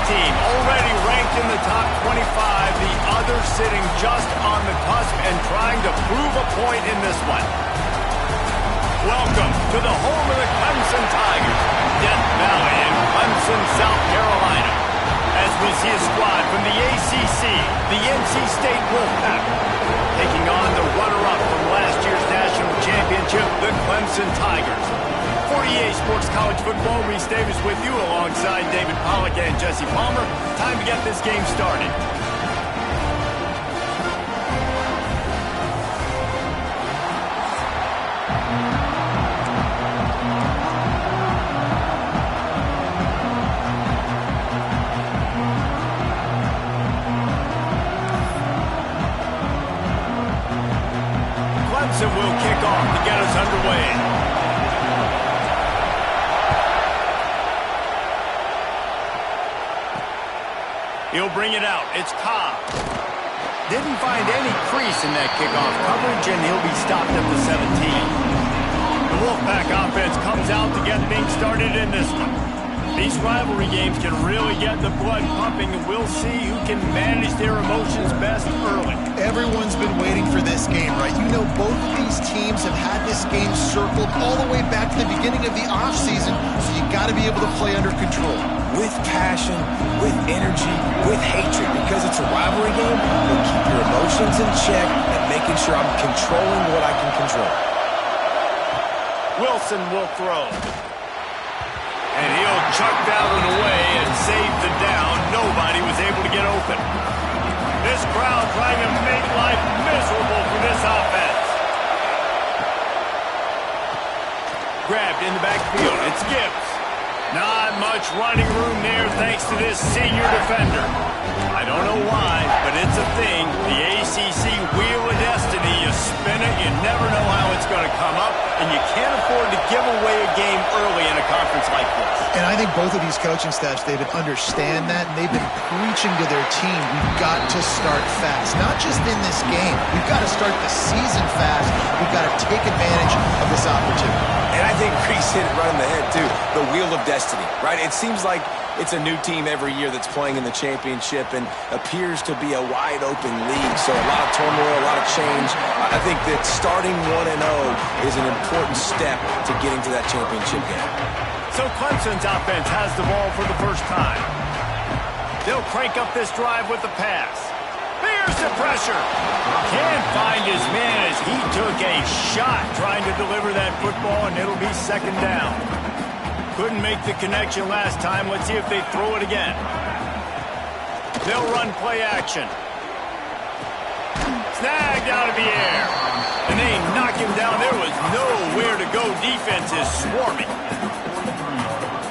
team, already ranked in the top 25, the other sitting just on the cusp and trying to prove a point in this one. Welcome to the home of the Clemson Tigers, Death Valley in Clemson, South Carolina. As we see a squad from the ACC, the NC State Wolfpack, taking on the runner-up from last year's national championship, the Clemson Tigers. For EA Sports College Football, Reese Davis with you alongside David Pollack and Jesse Palmer. Time to get this game started. Clemson will kick off to get us underway. He'll bring it out. It's Cobb. Didn't find any crease in that kickoff coverage, and he'll be stopped at the 17. The Wolfpack offense comes out to get things started in this one. These rivalry games can really get the blood pumping, and we'll see who can manage their emotions best early. Everyone's been waiting for this game, right? You know, both of these teams have had this game circled all the way back to the beginning of the offseason, so you got to be able to play under control. With passion, with energy, with hatred, because it's a rivalry game, you'll keep your emotions in check and making sure I'm controlling what I can control. Wilson will throw. And he'll chuck that one away and save the down. Nobody was able to get open. This crowd trying to make life miserable for this offense. Grabbed in the backfield. It's Gibbs. Not much running room there thanks to this senior defender. I don't know why, but it's a thing. The ACC Wheel of Destiny, you spin it, you never know how it's going to come up, and you can't afford to give away a game early in a conference like this. And I think both of these coaching staffs, David, understand that, and they've been preaching to their team, we've got to start fast. Not just in this game. We've got to start the season fast. We've got to take advantage of this opportunity. And I think Reese hit it right in the head, too. The Wheel of Destiny, right? It seems like it's a new team every year that's playing in the championship and appears to be a wide-open league. So a lot of turmoil, a lot of change. I think that starting 1-0 is an important step to getting to that championship game. So Clemson's offense has the ball for the first time. They'll crank up this drive with the pass. Here's the pressure. Can't find his man as he took a shot trying to deliver that football, and it'll be second down. Couldn't make the connection last time. Let's see if they throw it again. They'll run play action. Snagged out of the air. And they knock him down. There was nowhere to go. Defense is swarming.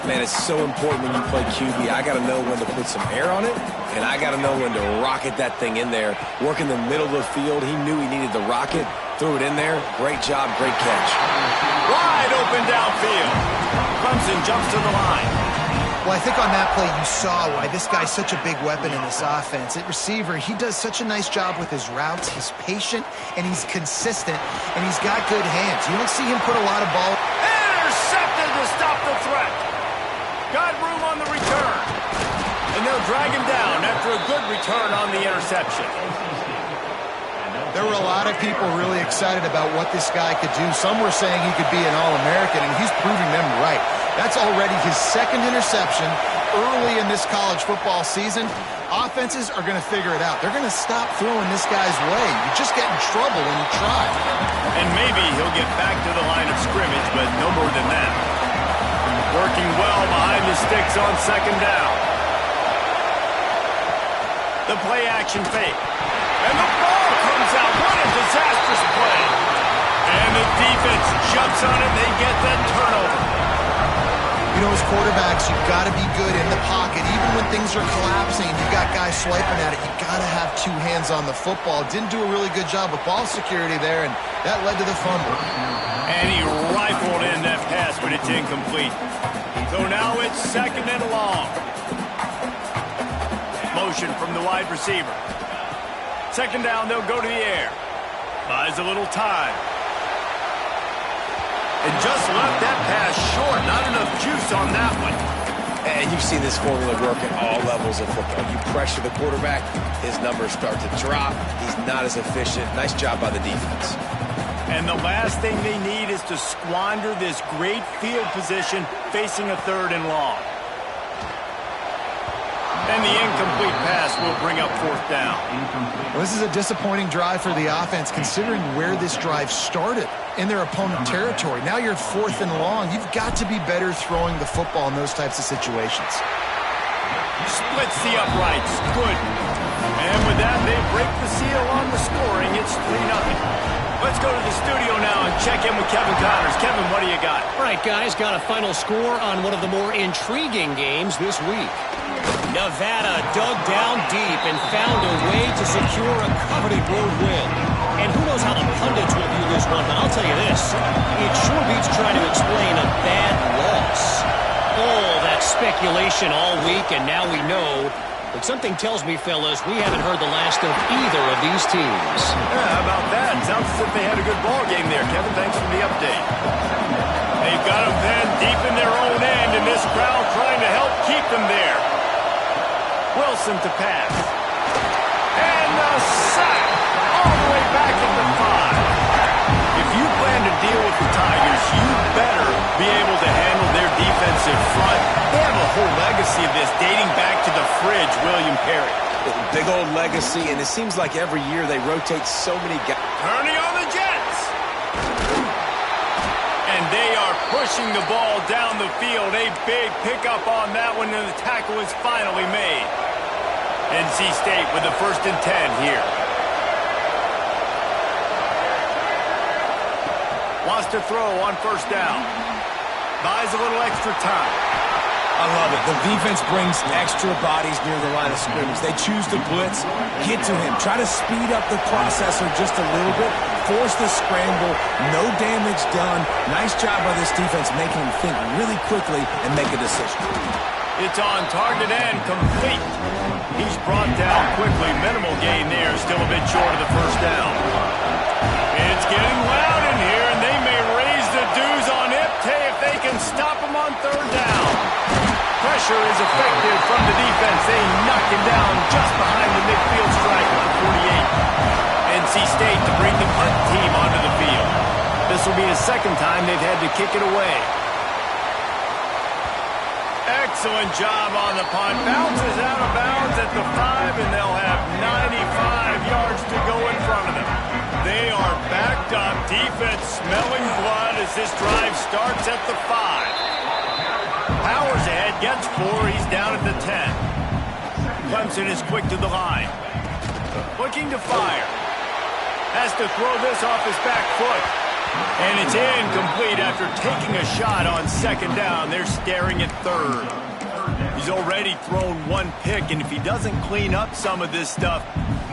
Man, it's so important when you play QB. I got to know when to put some air on it, and I got to know when to rocket that thing in there. Work in the middle of the field. He knew he needed the rocket. Threw it in there. Great job, great catch. Wide open downfield. Clemson jumps to the line. Well, I think on that play you saw why this guy's such a big weapon in this offense. At receiver, he does such a nice job with his routes. He's patient, and he's consistent, and he's got good hands. You don't see him put a lot of ball. Intercepted to stop the threat. Got room on the return. And they'll drag him down after a good return on the interception. There were a lot of people really excited about what this guy could do. Some were saying he could be an All-American, and he's proving them right. That's already his second interception early in this college football season. Offenses are going to figure it out. They're going to stop throwing this guy's way. You just get in trouble when you try. And maybe he'll get back to the line of scrimmage, but no more than that. Working well behind the sticks on second down. The play action fake. And the ball comes out. What a disastrous play. And the defense jumps on it. They get that turnover. You know, as quarterbacks, you've got to be good in the pocket. Even when things are collapsing, you got guys swiping at it, you got to have two hands on the football. Didn't do a really good job of ball security there, and that led to the fumble. And he rifled in that pass, but it's incomplete. So now it's second and long. Motion from the wide receiver. Second down, they'll go to the air. Buys a little time. And just left that pass short. Not enough juice on that one. And you've seen this formula work at all levels of football. You pressure the quarterback, his numbers start to drop. He's not as efficient. Nice job by the defense. And the last thing they need is to squander this great field position facing a 3rd and long. And the incomplete pass will bring up 4th down. Well, this is a disappointing drive for the offense, considering where this drive started in their opponent territory. Now you're at 4th and long. You've got to be better throwing the football in those types of situations. Splits the uprights. Good. And with that, they break the seal on the scoring. It's 3-0. Let's go to the studio now and check in with Kevin Connors. Kevin, what do you got? All right, guys, got a final score on one of the more intriguing games this week. Nevada dug down deep and found a way to secure a coveted road win. And who knows how the pundits will view this one, but I'll tell you this. It sure beats trying to explain a bad loss. All that speculation all week, and now we know. But something tells me, fellas, we haven't heard the last of either of these teams. Yeah, how about that? Sounds as if they had a good ball game there. Kevin, thanks for the update. They've got them pinned deep in their own end, and this crowd trying to help keep them there. Wilson to pass. And the sack all the way back at the 5. If you plan to deal with the Tigers, you better be able to handle their defensive front. They have a whole legacy of this dating back to the fridge, William Perry. Big old legacy, and it seems like every year they rotate so many guys. Turning on the Jets. And they are pushing the ball down the field. A big pickup on that one, and the tackle is finally made. NC State with the 1st and 10 here. Wants to throw on 1st down. Buys a little extra time. I love it. The defense brings extra bodies near the line of scrimmage. They choose to blitz, get to him, try to speed up the processor just a little bit, force the scramble, no damage done. Nice job by this defense making him think really quickly and make a decision. It's on target and complete. He's brought down quickly. Minimal gain there. Still a bit short of the 1st down. It's getting loud in here, and they may raise the dues on Iptay if they can stop him on 3rd down. Pressure is effective from the defense. They knock him down just behind the midfield stripe at the 48. NC State to bring the punt team onto the field. This will be the 2nd time they've had to kick it away. Excellent job on the punt. Bounces out of bounds at the 5, and they'll have 95 yards to go in front of them. They are backed up. Defense smelling blood as this drive starts at the 5. Powers ahead, gets 4. He's down at the 10. Clemson is quick to the line. Looking to fire. Has to throw this off his back foot. And it's incomplete after taking a shot on 2nd down. They're staring at 3rd. He's already thrown 1 pick, and if he doesn't clean up some of this stuff,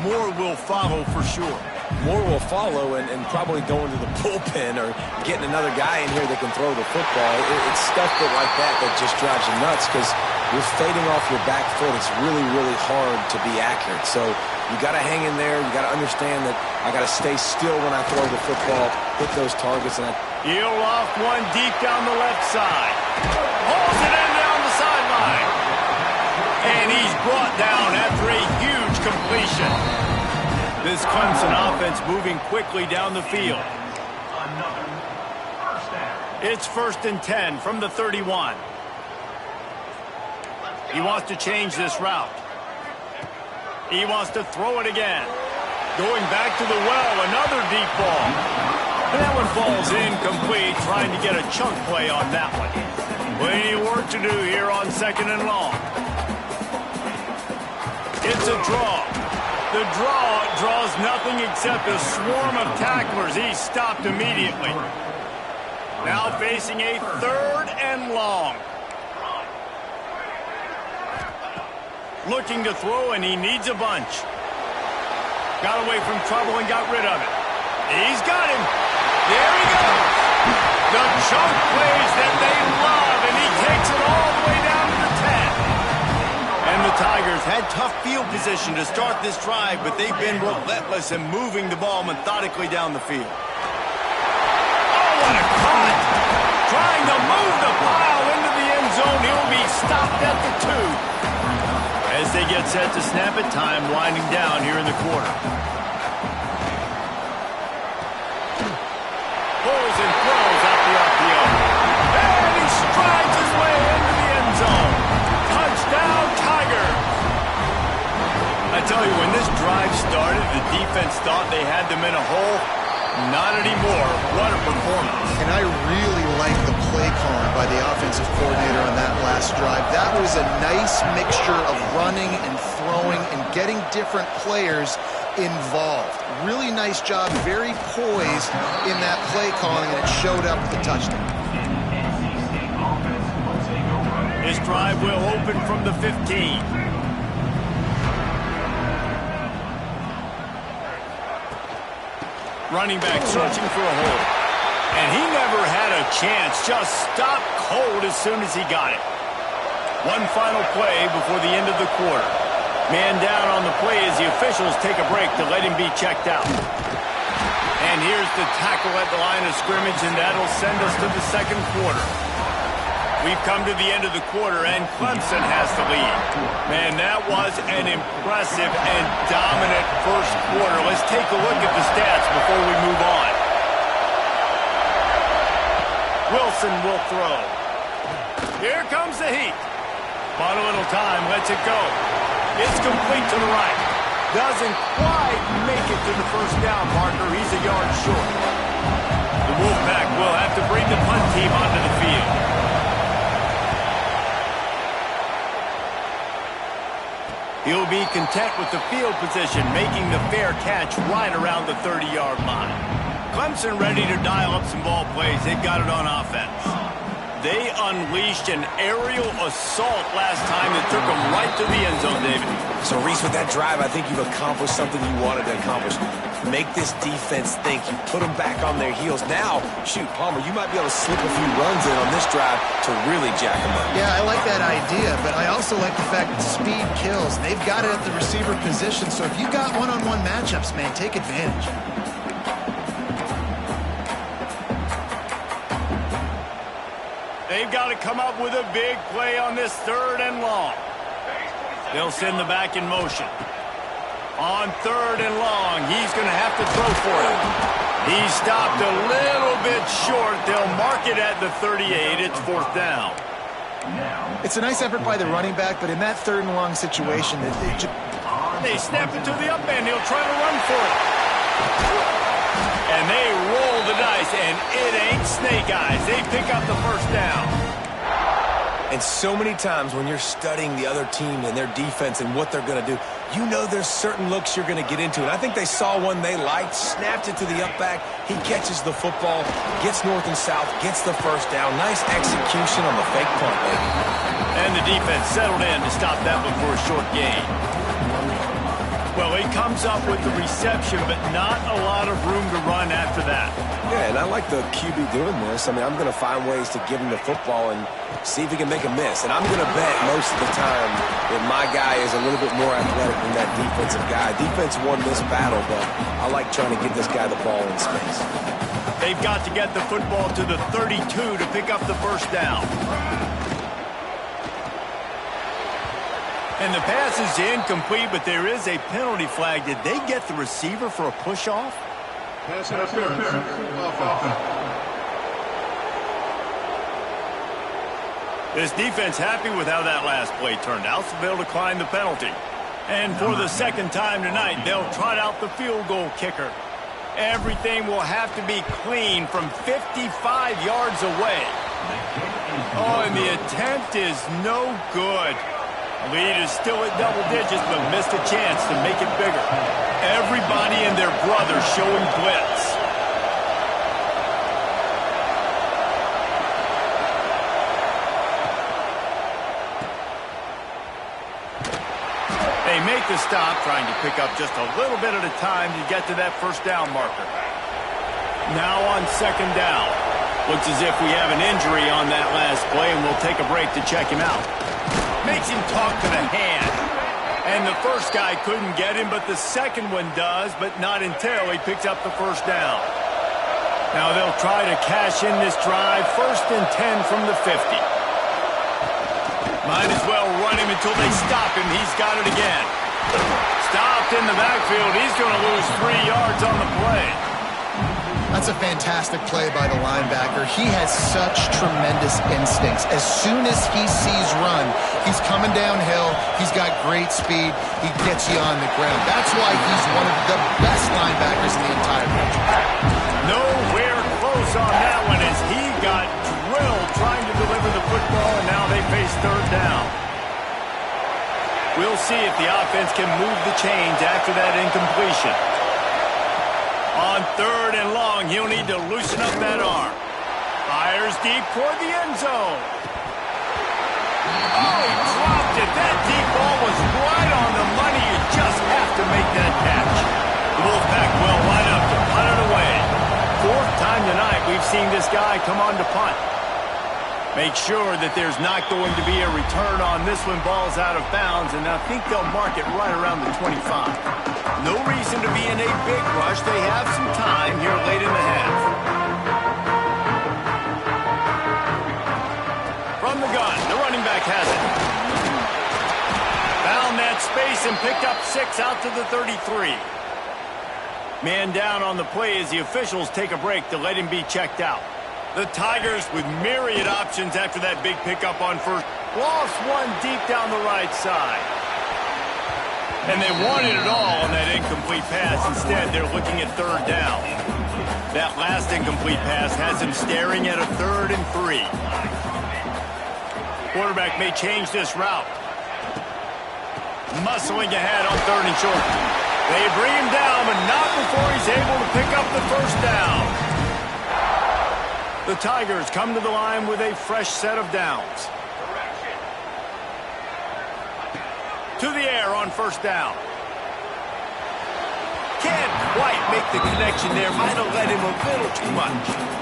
more will follow for sure. More will follow, and probably going to the bullpen or getting another guy in here that can throw the football. It's stuff like that just drives you nuts because you're fading off your back foot. It's really, really hard to be accurate. So you got to hang in there. You got to understand that I got to stay still when I throw the football, hit those targets. And he'll loft one deep down the left side. Hauls it in down the sideline. And he's brought down after a huge completion. This Clemson offense moving quickly down the field. It's 1st and 10 from the 31. He wants to change this route. He wants to throw it again. Going back to the well, another deep ball. And that one falls incomplete, trying to get a chunk play on that one. Plenty of work to do here on 2nd and long. It's a draw. The draw draws nothing except a swarm of tacklers. He's stopped immediately. Now facing a 3rd and long. Looking to throw, and he needs a bunch. Got away from trouble and got rid of it. He's got him. There he goes. The chunk plays that they love, and he takes it all the way down to the 10. And the Tigers had tough field position to start this drive, but they've been relentless in moving the ball methodically down the field. Oh, what a cut! Trying to move the pile into the end zone. He'll be stopped at Defense set to snap it. Time winding down here in the quarter. Pulls and throws out the RPO. And he strides his way into the end zone. Touchdown, Tiger. I tell you, when this drive started, the defense thought they had them in a hole. Not anymore. What a performance. And I really like the play calling by the offensive coordinator on that last drive. That was a nice mixture of running and throwing and getting different players involved. Really nice job, very poised in that play calling, and it showed up with the touchdown. This drive will open from the 15. Running back searching for a hole. And he never had a chance. Just stopped cold as soon as he got it. One final play before the end of the quarter. Man down on the play as the officials take a break to let him be checked out. And here's the tackle at the line of scrimmage, and that'll send us to the second quarter. We've come to the end of the quarter, and Clemson has the lead. Man, that was an impressive and dominant first quarter. Let's take a look at the stats before we move on. Wilson will throw. Here comes the heat. Bought a little time, lets it go. It's complete to the right. Doesn't quite make it to the first down marker. He's a yard short. The Wolfpack will have to bring the punt team onto the field. He'll be content with the field position, making the fair catch right around the 30-yard line. Clemson ready to dial up some ball plays. They've got it on offense. They unleashed an aerial assault last time that took them right to the end zone, David. So, Reese, with that drive, I think you've accomplished something you wanted to accomplish. Make this defense think. You put them back on their heels. Now, shoot, Palmer, you might be able to slip a few runs in on this drive to really jack them up. Yeah, I like that idea, but I also like the fact that speed kills. They've got it at the receiver position, so if you got one-on-one matchups, man, take advantage. They've got to come up with a big play on this 3rd and long. They'll send the back in motion. On 3rd and long, he's going to have to throw for it. He stopped a little bit short. They'll mark it at the 38. It's 4th down. It's a nice effort by the running back, but in that 3rd and long situation, they snap it to the up end. He'll try to run for it. And they roll the dice, and it ain't snake eyes. They pick up the first down. And so many times when you're studying the other team and their defense and what they're going to do, you know there's certain looks you're going to get into. And I think they saw one they liked, snapped it to the up back. He catches the football, gets north and south, gets the first down. Nice execution on the fake punt, baby. And the defense settled in to stop that one for a short gain. Well, he comes up with the reception, but not a lot of room to run after that. Yeah, and I like the QB doing this. I mean, I'm going to find ways to give him the football and see if he can make a miss. And I'm going to bet most of the time that my guy is a little bit more athletic than that defensive guy. Defense won this battle, but I like trying to get this guy the ball in space. They've got to get the football to the 32 to pick up the first down. And the pass is incomplete, but there is a penalty flag. Did they get the receiver for a push-off? Pass interference. This defense happy with how that last play turned out, so they'll decline the penalty. And for the second time tonight, they'll trot out the field goal kicker. Everything will have to be clean from 55 yards away. Oh, and the attempt is no good. Lead is still at double digits, but missed a chance to make it bigger. Everybody and their brother showing blitz. They make the stop, trying to pick up just a little bit at a time to get to that first down marker. Now on 2nd down. Looks as if we have an injury on that last play, and we'll take a break to check him out. Makes him talk to the hand. And the first guy couldn't get him, but the second one does, but not until he picks up the first down. Now they'll try to cash in this drive. 1st and 10 from the 50. Might as well run him until they stop him. He's got it again. Stopped in the backfield. He's going to lose 3 yards on the play. That's a fantastic play by the linebacker. He has such tremendous instincts. As soon as he sees run, he's coming downhill. He's got great speed. He gets you on the ground. That's why he's one of the best linebackers in the entire country. Nowhere close on that one as he got drilled trying to deliver the football, and now they face third down. We'll see if the offense can move the chains after that incompletion. On third and long, he'll need to loosen up that arm. Fires deep toward the end zone. Oh, he dropped it. That deep ball was right on the money. You just have to make that catch. The Wolfpack will line up to punt it away. Fourth time tonight we've seen this guy come on to punt. Make sure that there's not going to be a return on this when ball's out of bounds, and I think they'll mark it right around the 25. No reason to be in a big rush. They have some time here late in the half. From the gun, the running back has it. Found that space and picked up 6 out to the 33. Man down on the play as the officials take a break to let him be checked out. The Tigers with myriad options after that big pickup on first. Lost one deep down the right side. And they wanted it all on that incomplete pass. Instead, they're looking at third down. That last incomplete pass has him staring at a 3rd and 3. Quarterback may change this route. Muscling ahead on 3rd and short. They bring him down, but not before he's able to pick up the first down. The Tigers come to the line with a fresh set of downs. To the air on first down. Can't quite make the connection there. Might have led him a little too much.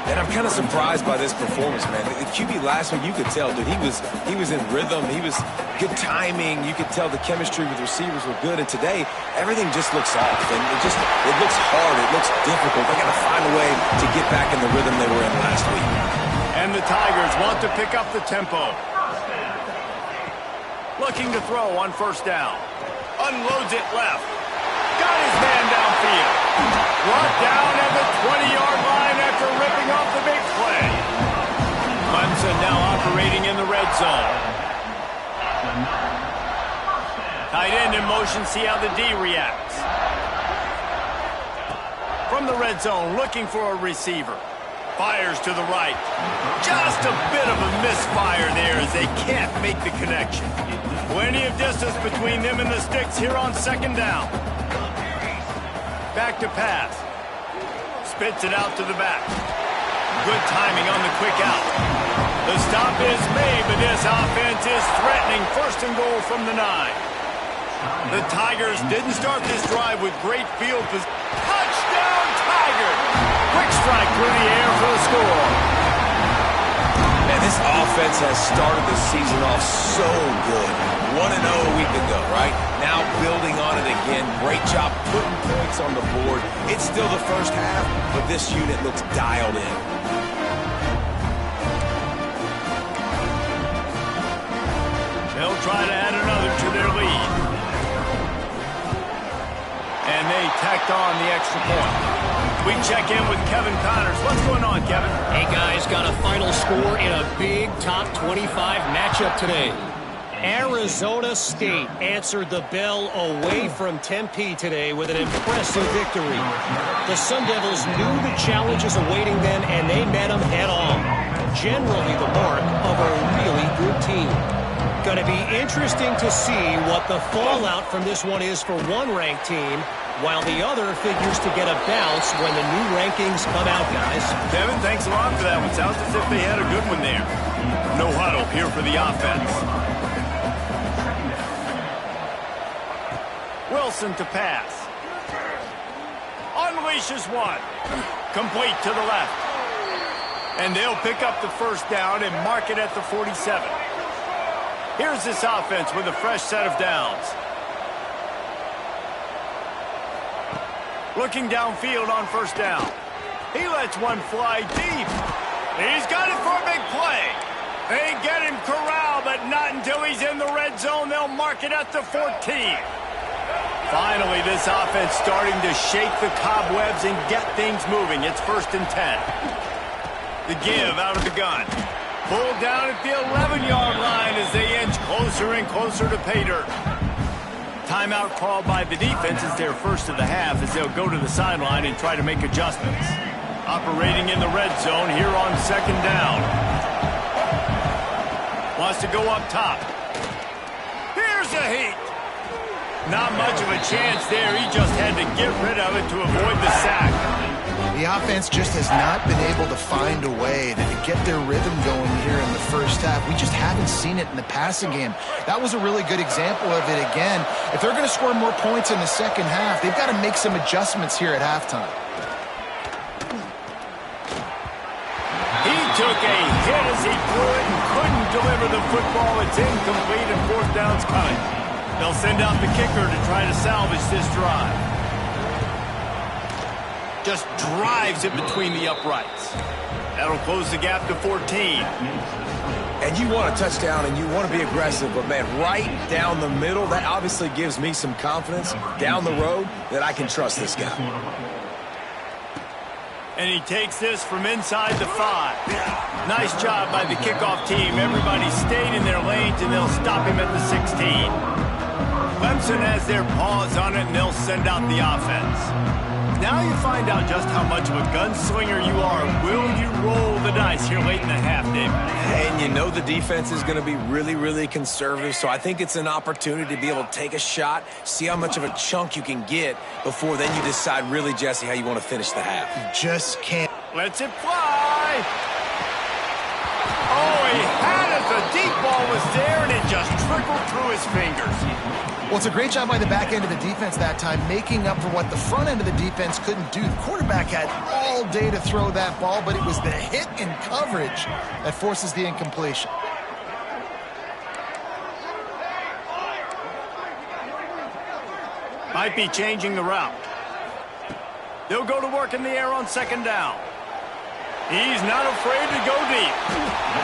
And I'm kind of surprised by this performance, man. The QB last week, you could tell, dude, he was in rhythm. He was good timing. You could tell the chemistry with receivers were good. And today, everything just looks off. And it looks hard. It looks difficult. They got to find a way to get back in the rhythm they were in last week. And the Tigers want to pick up the tempo. Looking to throw on first down. Unloads it left. Got his man downfield. Brought down at the 20-yard line after ripping off the big play. Clemson now operating in the red zone. Tight end in motion, see how the D reacts. From the red zone, looking for a receiver. Fires to the right. Just a bit of a misfire there as they can't make the connection. Plenty of distance between them and the sticks here on second down. Back to pass. Spits it out to the back. Good timing on the quick out. The stop is made, but this offense is threatening first and goal from the 9. The Tigers didn't start this drive with great field position. Touchdown, Tigers! Quick strike through the air for the score. Man, this offense has started the season off so good. 1-0 a week ago, right? Now building on it again. Great job putting points on the board. It's still the first half, but this unit looks dialed in. They'll try to add another to their lead. And they tacked on the extra point. We check in with Kevin Connors. What's going on, Kevin? Hey, guys, got a final score in a big top 25 matchup today. Arizona State answered the bell away from Tempe today with an impressive victory. The Sun Devils knew the challenges awaiting them, and they met them head-on. Generally the mark of a really good team. Going to be interesting to see what the fallout from this one is for one ranked team, while the other figures to get a bounce when the new rankings come out, guys. Kevin, thanks a lot for that one. Sounds as if they had a good one there. No huddle here for the offense. Wilson to pass. Unleashes one. Complete to the left. And they'll pick up the first down and mark it at the 47. Here's this offense with a fresh set of downs. Looking downfield on first down. He lets one fly deep. He's got it for a big play. They get him corralled, but not until he's in the red zone. They'll mark it at the 14. Finally, this offense starting to shake the cobwebs and get things moving. It's 1st and 10. The give out of the gun. Pulled down at the 11-yard line as they inch closer and closer to pay dirt. Timeout called by the defense is their first of the half as they'll go to the sideline and try to make adjustments. Operating in the red zone here on 2nd down. Wants to go up top. Here's a heat. Not much of a chance there. He just had to get rid of it to avoid the sack. The offense just has not been able to find a way to get their rhythm going here in the first half. We just haven't seen it in the passing game. That was a really good example of it again. If they're going to score more points in the second half, they've got to make some adjustments here at halftime. He took a hit as he threw it and couldn't deliver the football. It's incomplete and 4th down's coming. They'll send out the kicker to try to salvage this drive. Just drives it between the uprights. That'll close the gap to 14. And you want a touchdown and you want to be aggressive, but man, right down the middle, that obviously gives me some confidence down the road that I can trust this guy. And he takes this from inside the 5. Nice job by the kickoff team. Everybody stayed in their lanes, and they'll stop him at the 16. Clemson has their paws on it, and they'll send out the offense. Now you find out just how much of a gunslinger you are. Will you roll the dice here late in the half, David? And you know the defense is going to be really, really conservative, so I think it's an opportunity to be able to take a shot, see how much of a chunk you can get before then you decide really, Jesse, how you want to finish the half. You just can't. Lets it fly. Oh, he had it. The deep ball was there, and it just trickled through his fingers. Well, it's a great job by the back end of the defense that time, making up for what the front end of the defense couldn't do. The quarterback had all day to throw that ball, but it was the hit and coverage that forces the incompletion. Might be changing the route. They'll go to work in the air on 2nd down. He's not afraid to go deep.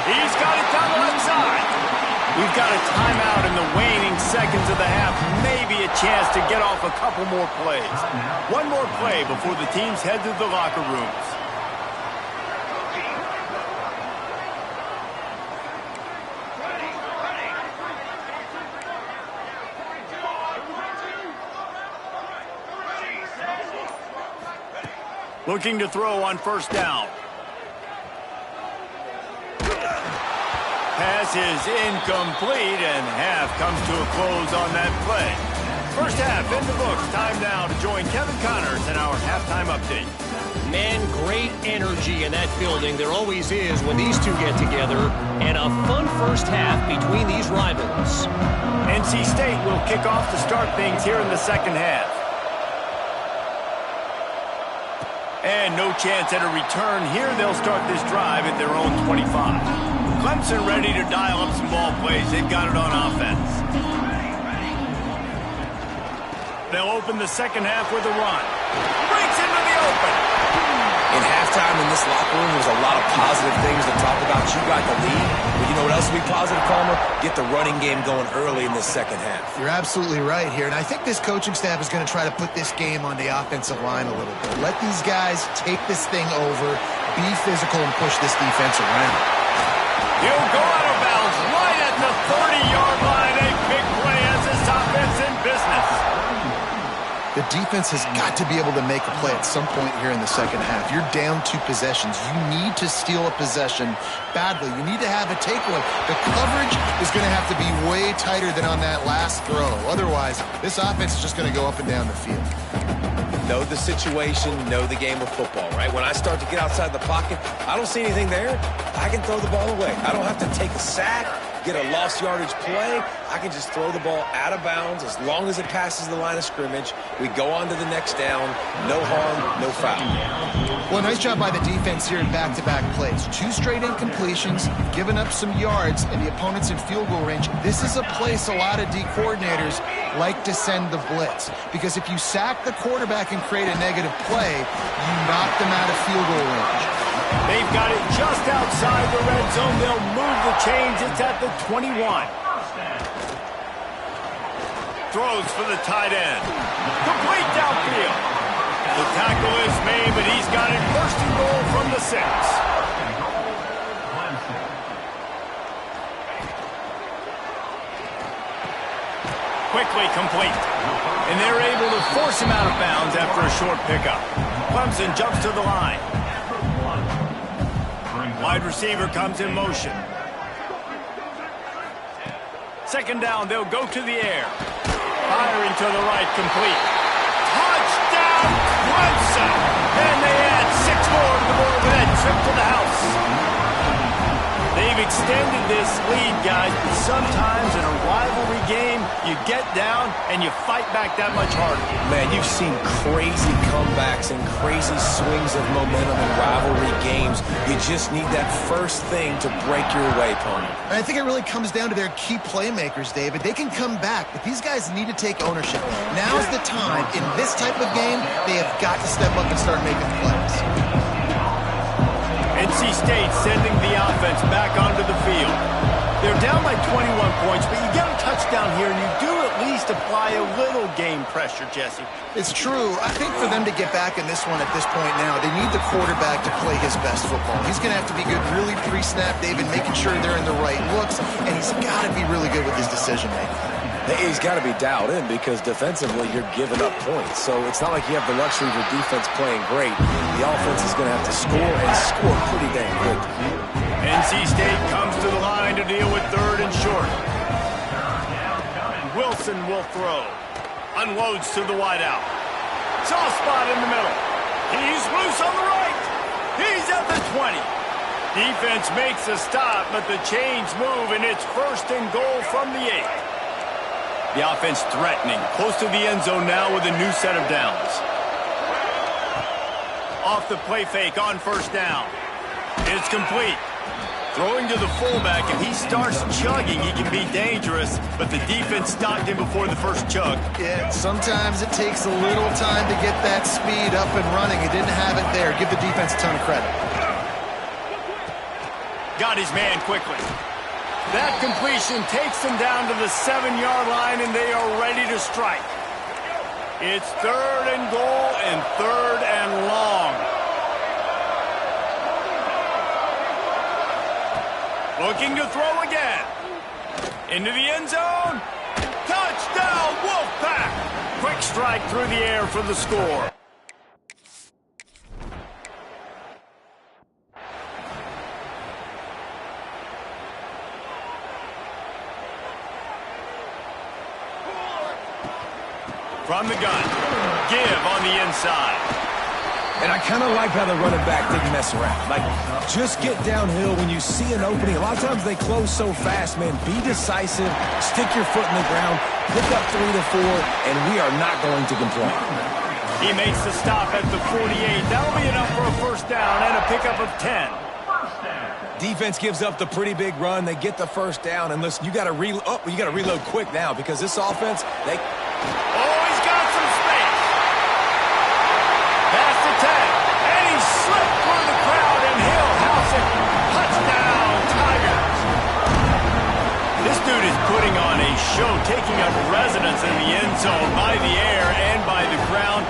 He's got it down the left side. We've got a timeout in the waning seconds of the half. Maybe a chance to get off a couple more plays. One more play before the teams head to the locker rooms. Looking to throw on 1st down. Pass is incomplete, and half comes to a close on that play. First half in the books. Time now to join Kevin Connors in our halftime update. Man, great energy in that building. There always is when these two get together. And a fun first half between these rivals. NC State will kick off to start things here in the second half. And no chance at a return here. They'll start this drive at their own 25. Clemson ready to dial up some ball plays. They've got it on offense. They'll open the second half with a run. Breaks into the open. In halftime in this locker room, there's a lot of positive things to talk about. You got the lead, but you know what else will be positive, Palmer? Get the running game going early in this second half. You're absolutely right here, and I think this coaching staff is going to try to put this game on the offensive line a little bit. Let these guys take this thing over, be physical, and push this defense around. He'll go out of bounds right at the 30-yard line. A big play as this offense in business. The defense has got to be able to make a play at some point here in the second half. You're down 2 possessions. You need to steal a possession badly. You need to have a takeaway. The coverage is going to have to be way tighter than on that last throw. Otherwise, this offense is just going to go up and down the field. Know the situation, know the game of football, right? When I start to get outside the pocket, I don't see anything there, I can throw the ball away. I don't have to take a sack, get a lost yardage play. I can just throw the ball out of bounds as long as it passes the line of scrimmage. We go on to the next down. No harm, no foul. Well, nice job by the defense here in back-to-back plays. 2 straight incompletions, giving up some yards, and the opponent's in field goal range. This is a place a lot of D coordinators like to send the blitz, because if you sack the quarterback and create a negative play, you knock them out of field goal range. They've got it just outside the red zone. They'll move the chains. It's at the 21. Throws for the tight end. Complete downfield. The tackle is made, but he's got it first and goal from the 6. Quickly complete. And they're able to force him out of bounds after a short pickup. Clemson jumps to the line. Wide receiver comes in motion. Second down, they'll go to the air. Firing to the right, complete. Touchdown, Clemson! And they add 6 more to the board with that trip to the house. They've extended this lead, guys, but sometimes in a rivalry game, you get down and you fight back that much harder. Man, you've seen crazy comebacks and crazy swings of momentum in rivalry games. You just need that first thing to break your way, Pony. I think it really comes down to their key playmakers, David. They can come back, but these guys need to take ownership. Now's the time. In this type of game, they have got to step up and start making plays. NC State sending the offense back onto the field. They're down by 21 points, but you get a touchdown here, and you do at least apply a little game pressure, Jesse. It's true. I think for them to get back in this one at this point now, they need the quarterback to play his best football. He's going to have to be good really pre-snap, David, making sure they're in the right looks, and he's got to be really good with his decision-making. He's got to be dialed in because defensively you're giving up points. So it's not like you have the luxury of your defense playing great. The offense is going to have to score and score pretty dang good. NC State comes to the line to deal with third and short. Wilson will throw. Unloads to the wideout. Soft spot in the middle. He's loose on the right. He's at the 20. Defense makes a stop, but the chains move, and it's first and goal from the 8. The offense threatening, close to the end zone now with a new set of downs. Off the play fake on first down. It's complete. Throwing to the fullback, if he starts chugging, he can be dangerous, but the defense stopped him before the first chug. Yeah, sometimes it takes a little time to get that speed up and running. He didn't have it there. Give the defense a ton of credit. Got his man quickly. That completion takes them down to the 7-yard line, and they are ready to strike. It's third and goal and third and long. Looking to throw again. Into the end zone. Touchdown, Wolfpack! Quick strike through the air for the score. From the gun, give on the inside. And I kind of like how the running back didn't mess around. Like, just get downhill when you see an opening. A lot of times they close so fast, man. Be decisive, stick your foot in the ground, pick up 3 to 4, and we are not going to complain. He makes the stop at the 48. That'll be enough for a first down and a pickup of 10. Defense gives up the pretty big run. They get the first down, and listen, you got to reload quick now because this offense, they. Oh, he's got some space. Pass to 10, and he slipped through the crowd, and he'll house it. Touchdown, Tigers. This dude is putting on a show, taking up residence in the end zone by the air and by the ground,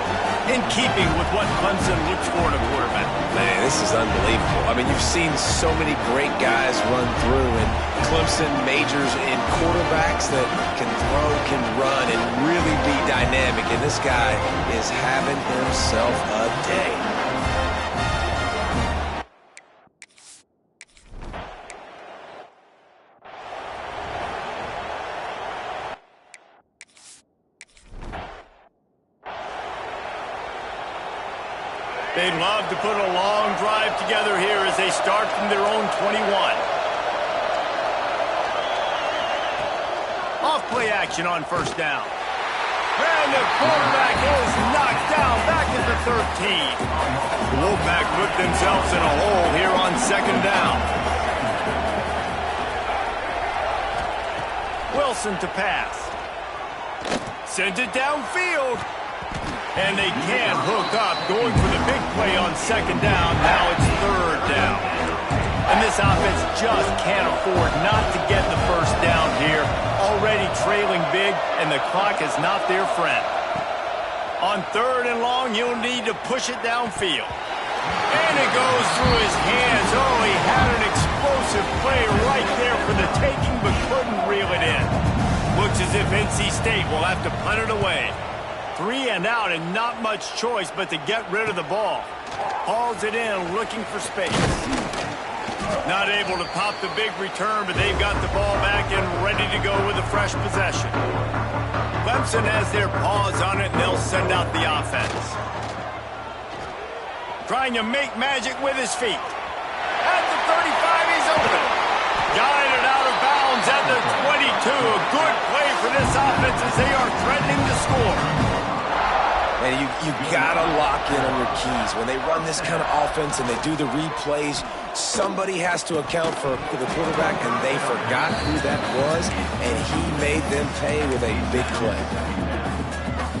in keeping with what Clemson looks for in a quarterback. Man, this is unbelievable. I mean, you've seen so many great guys run through, and Clemson majors in quarterbacks that can throw, can run, and really be dynamic. And this guy is having himself a day. They'd love to put a long drive together here as they start from their own 21. Off play action on first down. And the quarterback is knocked down back at the 13. The Wolfpack put themselves in a hole here on second down. Wilson to pass. Sends it downfield. And they can't hook up, going for the big play on second down. Now it's third down. And this offense just can't afford not to get the first down here. Already trailing big, and the clock is not their friend. On third and long, he'll need to push it downfield. And it goes through his hands. Oh, he had an explosive play right there for the taking, but couldn't reel it in. Looks as if NC State will have to punt it away. 3 and out, and not much choice but to get rid of the ball. Hauls it in, looking for space. Not able to pop the big return, but they've got the ball back and ready to go with a fresh possession. Clemson has their paws on it, and they'll send out the offense. Trying to make magic with his feet. At the 35, he's open. Guided out of bounds at the 22. A good play for this offense as they are threatening to score. And you got to lock in on your keys. When they run this kind of offense and they do the replays, somebody has to account for the quarterback, and they forgot who that was, and he made them pay with a big play.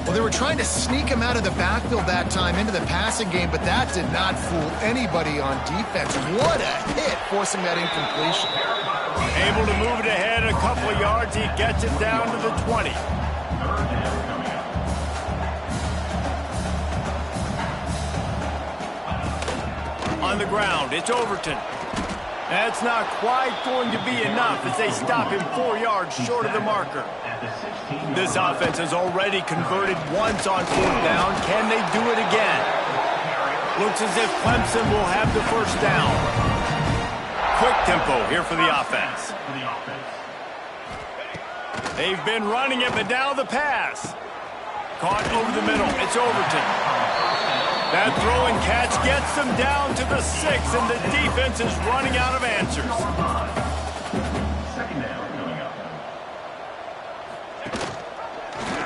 Well, they were trying to sneak him out of the backfield that time into the passing game, but that did not fool anybody on defense. What a hit, forcing that incompletion. Able to move it ahead a couple of yards. He gets it down to the 20. On the ground, it's Overton. That's not quite going to be enough as they stop him 4 yards short of the marker. This offense has already converted once on fourth down. Can they do it again? Looks as if Clemson will have the first down. Quick tempo here for the offense. They've been running it, but now the pass. Caught over the middle. It's Overton. That throw and catch gets them down to the 6, and the defense is running out of answers.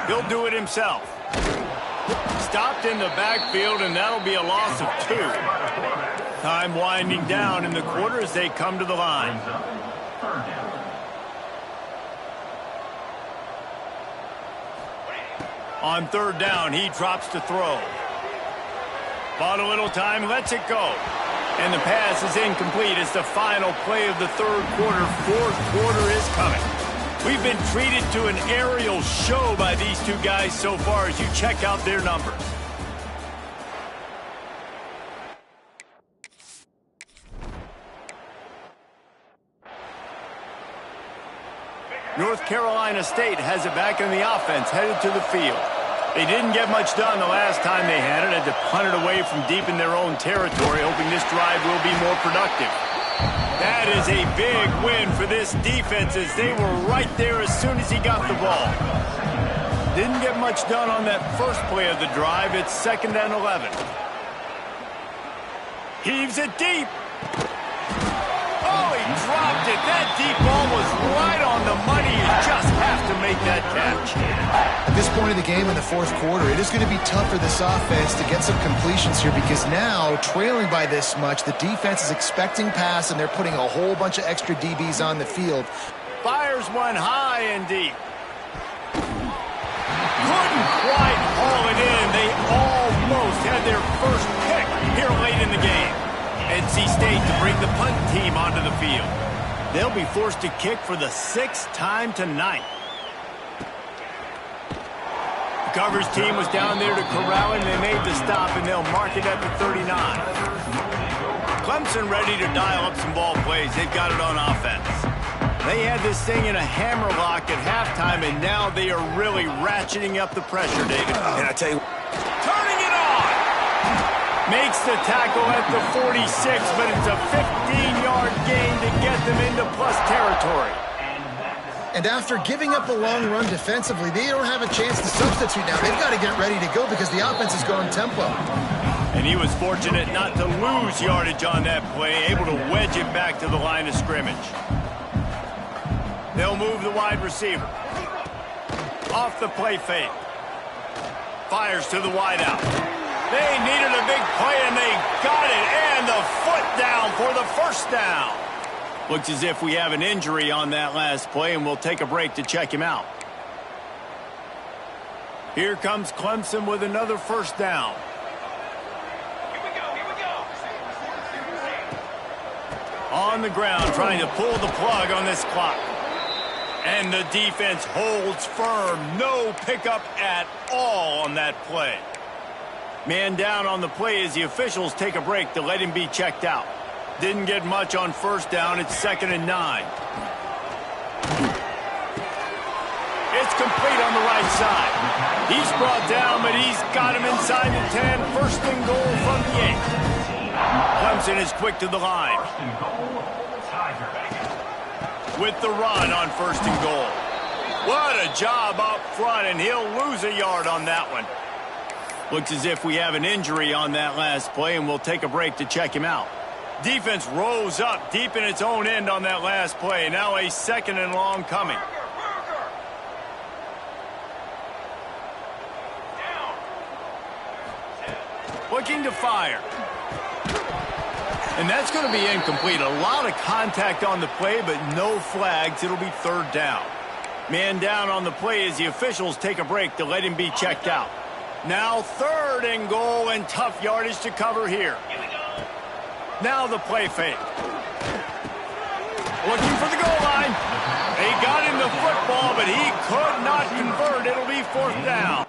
He'll do it himself. Stopped in the backfield, and that'll be a loss of 2. Time winding down in the quarter as they come to the line. On third down, he drops to throw. Bought a little time, lets it go. And the pass is incomplete. It's the final play of the third quarter. Fourth quarter is coming. We've been treated to an aerial show by these two guys so far as you check out their numbers. North Carolina State has it back in the offense, headed to the field. They didn't get much done the last time they had it. Had to punt it away from deep in their own territory, hoping this drive will be more productive. That is a big win for this defense as they were right there as soon as he got the ball. Didn't get much done on that first play of the drive. It's 2nd and 11. Heaves it deep. Oh, he dropped it. That deep ball was right on the money. You just have to make that catch. At this point of the game in the fourth quarter, it is going to be tough for this offense to get some completions here because now, trailing by this much, the defense is expecting pass, and they're putting a whole bunch of extra DBs on the field. Fires one high and deep. Couldn't quite haul it in. They almost had their first pick here late in the game. NC State to bring the punt team onto the field. They'll be forced to kick for the 6th time tonight. The coverage team was down there to corral him. They made the stop, and they'll mark it at the 39. Clemson ready to dial up some ball plays. They've got it on offense. They had this thing in a hammerlock at halftime, and now they are really ratcheting up the pressure, David. And I tell you, turning it on. Makes the tackle at the 46, but it's a 15-yard gain to get them into plus territory. And after giving up a long run defensively, they don't have a chance to substitute now. They've got to get ready to go because the offense is going tempo. And he was fortunate not to lose yardage on that play, able to wedge it back to the line of scrimmage. They'll move the wide receiver. Off the play fake. Fires to the wideout. They needed a big play, and they got it. And the foot down for the first down. Looks as if we have an injury on that last play, and we'll take a break to check him out. Here comes Clemson with another first down. On the ground, trying to pull the plug on this clock. And the defense holds firm. No pickup at all on that play. Man down on the play as the officials take a break to let him be checked out. Didn't get much on first down. It's 2nd and 9. It's complete on the right side. He's brought down, but he's got him inside the 10. 1st and goal from the 8. Clemson is quick to the line. With the run on 1st and goal. What a job up front, and he'll lose a yard on that one. Looks as if we have an injury on that last play, and we'll take a break to check him out. Defense rose up deep in its own end on that last play. Now a 2nd and long coming. Looking to fire. And that's going to be incomplete. A lot of contact on the play, but no flags. It'll be 3rd down. Man down on the play as the officials take a break to let him be checked out. Now 3rd and goal, and tough yardage to cover here. Now the play fake. Looking for the goal line. They got him the football, but he could not convert. It'll be 4th down.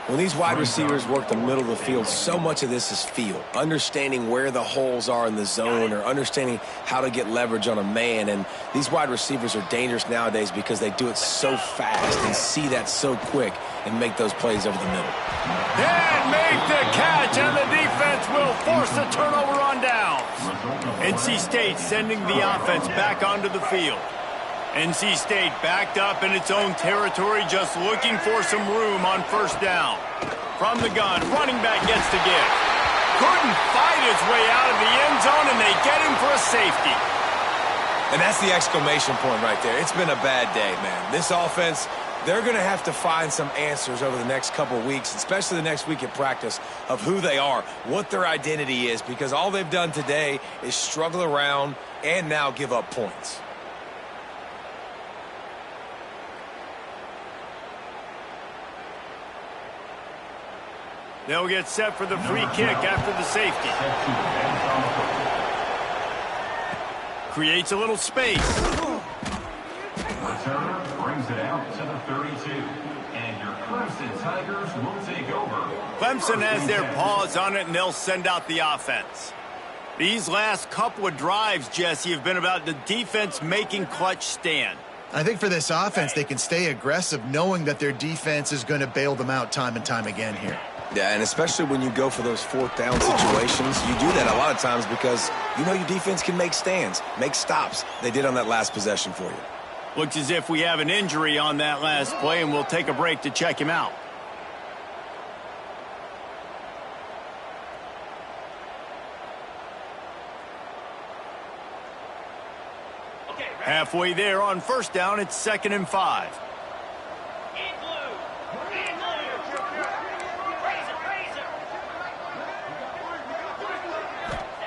When these wide receivers work the middle of the field, so much of this is feel. Understanding where the holes are in the zone, or understanding how to get leverage on a man. And these wide receivers are dangerous nowadays because they do it so fast and see that so quick and make those plays over the middle. And make the catch, and the defense will force a turnover on downs. NC State sending the offense back onto the field. NC State backed up in its own territory, just looking for some room on 1st down. From the gun, running back gets the give. Couldn't fight his way out of the end zone, and they get him for a safety. And that's the exclamation point right there. It's been a bad day, man. This offense, they're going to have to find some answers over the next couple of weeks, especially the next week at practice, of who they are, what their identity is, because all they've done today is struggle around and now give up points. They'll get set for the free kick after the safety. Creates a little space. Returner brings it out to the 32. And your Clemson Tigers will take over. Clemson has their paws on it, and they'll send out the offense. These last couple of drives, Jesse, have been about the defense making clutch stand. I think for this offense, they can stay aggressive knowing that their defense is going to bail them out time and time again here. Yeah, and especially when you go for those 4th down situations, you do that a lot of times because you know your defense can make stands, make stops. They did on that last possession for you. Looks as if we have an injury on that last play, and we'll take a break to check him out. Halfway there on 1st down, it's 2nd and 5.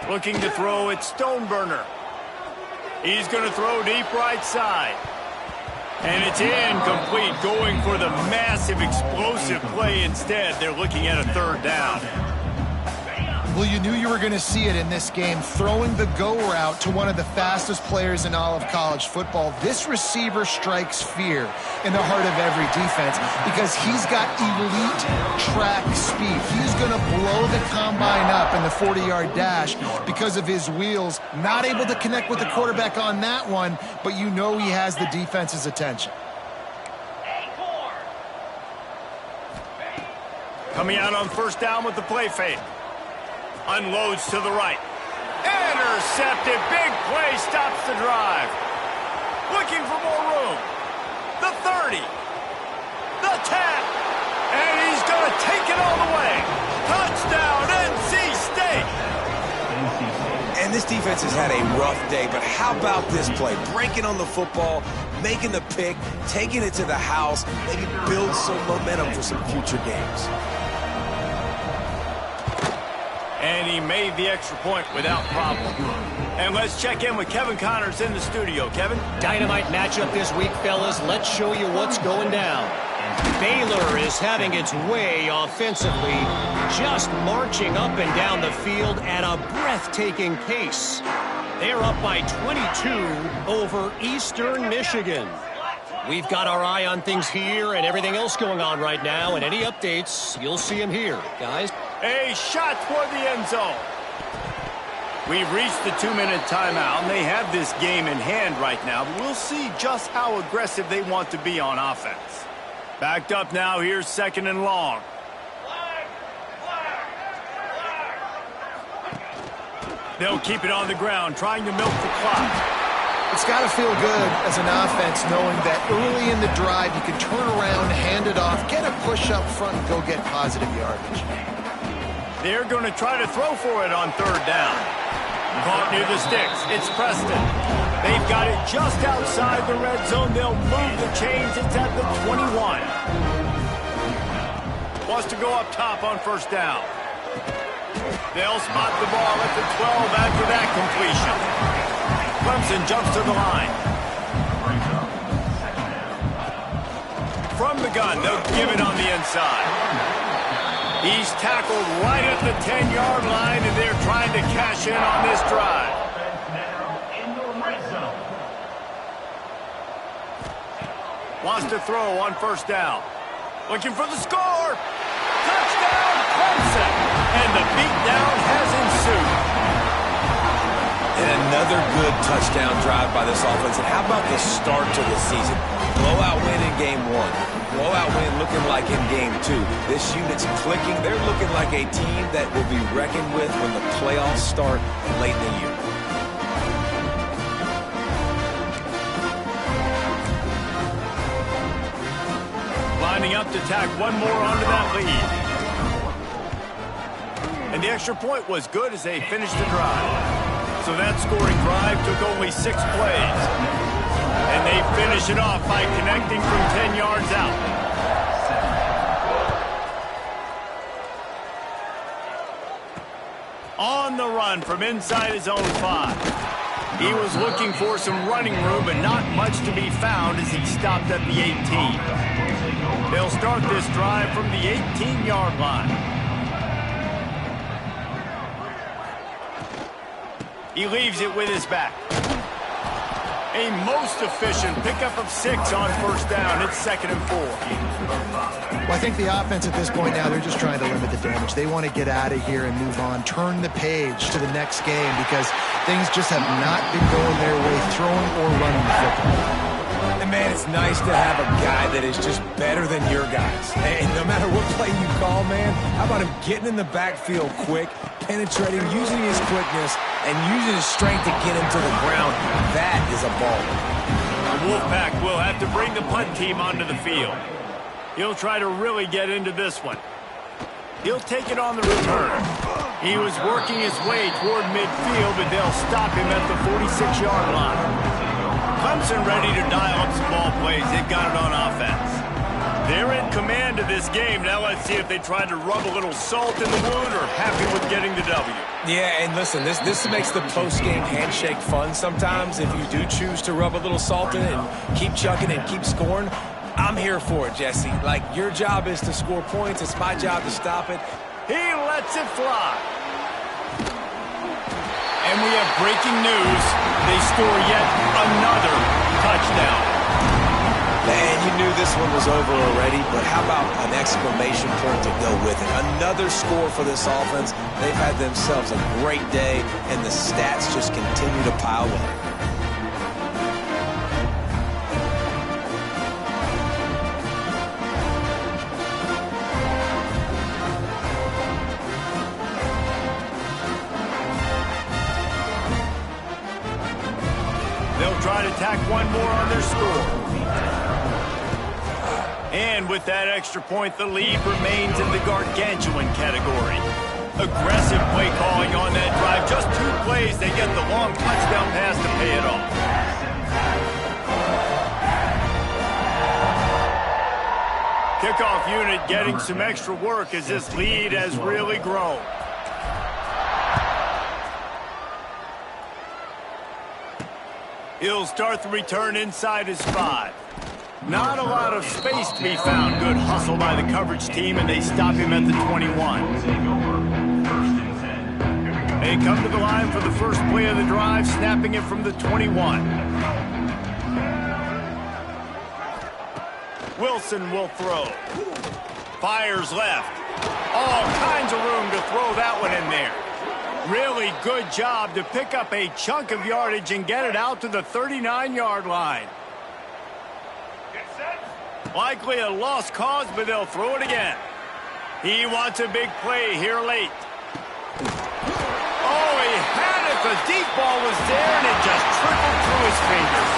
Looking to throw, it's Stoneburner. He's going to throw deep right side. And it's incomplete, going for the massive explosive play instead. They're looking at a 3rd down. Well, you knew you were going to see it in this game, throwing the go route to one of the fastest players in all of college football. This receiver strikes fear in the heart of every defense because he's got elite track speed. He's going to blow the combine up in the 40-yard dash because of his wheels. Not able to connect with the quarterback on that one, but you know he has the defense's attention. Coming out on 1st down with the play fake. Unloads to the right. Intercepted. Big play stops the drive. Looking for more room. The 30. The 10. And he's going to take it all the way. Touchdown, NC State. And And this defense has had a rough day, but how about this play? Breaking on the football, making the pick, taking it to the house, maybe build some momentum for some future games. And he made the extra point without problem. And let's check in with Kevin Connors in the studio. Kevin? Dynamite matchup this week, fellas. Let's show you what's going down. Baylor is having its way offensively, just marching up and down the field at a breathtaking pace. They're up by 22 over Eastern Michigan. We've got our eye on things here and everything else going on right now, and any updates, you'll see them here. Guys? A shot toward the end zone. We've reached the 2-minute timeout, and they have this game in hand right now, but we'll see just how aggressive they want to be on offense. Backed up now, here's 2nd and long. They'll keep it on the ground, trying to milk the clock. It's got to feel good as an offense knowing that early in the drive you can turn around, hand it off, get a push up front, and go get positive yardage. They're going to try to throw for it on 3rd down. Caught near the sticks. It's Preston. They've got it just outside the red zone. They'll move the chains. It's at the 21. Wants to go up top on 1st down. They'll spot the ball at the 12 after that completion. Clemson jumps to the line. From the gun, they'll give it on the inside. He's tackled right at the 10-yard line, and they're trying to cash in on this drive. Wants to throw on 1st down. Looking for the score. Touchdown, Clemson. And the beatdown has ensued. And another good touchdown drive by this offense. And how about the start to the season? Blowout win in game 1. Blowout win looking like in game 2. This unit's clicking. They're looking like a team that will be reckoned with when the playoffs start late in the year. Lining up to tack one more onto that lead. And the extra point was good as they finished the drive. So that scoring drive took only 6 plays. And they finish it off by connecting from 10 yards out. On the run from inside his own 5. He was looking for some running room, but not much to be found as he stopped at the 18. They'll start this drive from the 18-yard line. He leaves it with his back. A most efficient pickup of 6 on 1st down. It's 2nd and 4. Well, I think the offense at this point now, they're just trying to limit the damage. They want to get out of here and move on, turn the page to the next game because things just have not been going their way, throwing or running the football. And man, it's nice to have a guy that is just better than your guys. And no matter what play you call, man, how about him getting in the backfield quick, penetrating, using his quickness, and using his strength to get him to the ground. That is a baller. The Wolfpack will have to bring the punt team onto the field. He'll try to really get into this one. He'll take it on the return. He was working his way toward midfield, but they'll stop him at the 46-yard line. Clemson ready to dial up some ball plays. They've got it on offense. They're in command of this game. Now let's see if they try to rub a little salt in the wound or happy with getting the W. Yeah, and listen, this makes the post-game handshake fun sometimes. If you do choose to rub a little salt in it and keep chucking and keep scoring, I'm here for it, Jesse. Like, your job is to score points. It's my job to stop it. He lets it fly. And we have breaking news. They score yet another touchdown. Man, you knew this one was over already, but how about an exclamation point to go with it? Another score for this offense. They've had themselves a great day, and the stats just continue to pile up. They'll try to tack one more on their score. And with that extra point, the lead remains in the gargantuan category. Aggressive play calling on that drive. Just 2 plays, they get the long touchdown pass to pay it off. Kickoff unit getting some extra work as this lead has really grown. He'll start the return inside his 5. Not a lot of space to be found. Good hustle by the coverage team, and they stop him at the 21. They come to the line for the first play of the drive, snapping it from the 21. Wilson will throw. Fires left. All kinds of room to throw that one in there. Really good job to pick up a chunk of yardage and get it out to the 39-yard line. Likely a lost cause, but they'll throw it again. He wants a big play here late. Oh, he had it. The deep ball was there, and it just trickled through his fingers.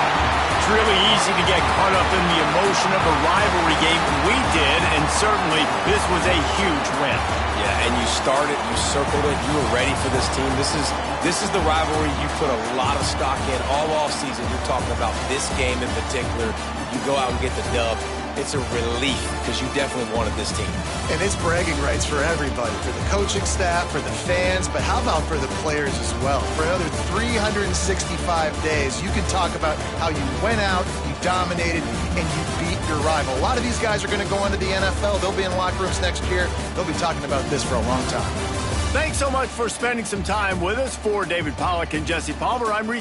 It's really easy to get caught up in the emotion of a rivalry game. We did, and certainly this was a huge win. Yeah, and you started, you circled it, you were ready for this team. This is the rivalry you put a lot of stock in all offseason. You're talking about this game in particular. You go out and get the dub. It's a relief because you definitely wanted this team. And it's bragging rights for everybody, for the coaching staff, for the fans, but how about for the players as well? For another 365 days, you can talk about how you went out, you dominated, and you beat your rival. A lot of these guys are going to go into the NFL. They'll be in locker rooms next year. They'll be talking about this for a long time. Thanks so much for spending some time with us. For David Pollack and Jesse Palmer, I'm Reese.